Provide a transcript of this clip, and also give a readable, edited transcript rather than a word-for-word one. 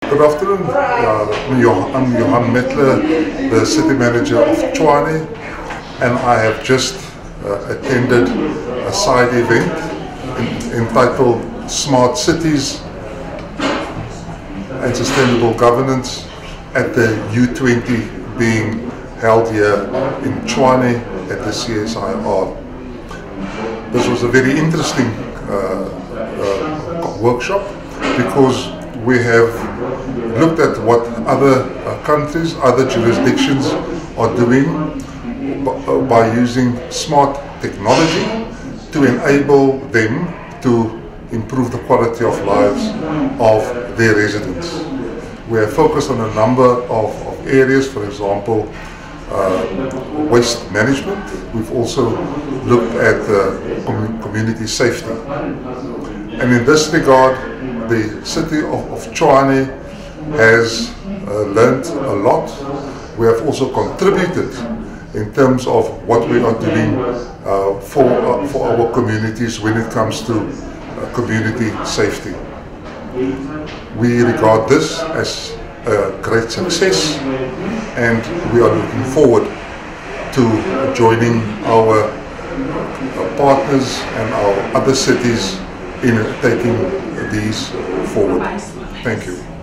Good afternoon. I'm Johan Mettler, the City Manager of Tshwane, and I have just attended a side event entitled Smart Cities and Sustainable Governance at the U20 being held here in Tshwane at the CSIR. This was a very interesting workshop because we have looked at what other countries, other jurisdictions are doing by using smart technology to enable them to improve the quality of lives of their residents. We have focused on a number of areas, for example, waste management. We've also looked at community safety. And in this regard, the city of Tshwane has learned a lot. We have also contributed in terms of what we are doing for our communities when it comes to community safety. We regard this as a great success, and we are looking forward to joining our partners and our other cities in taking these forward. Thank you.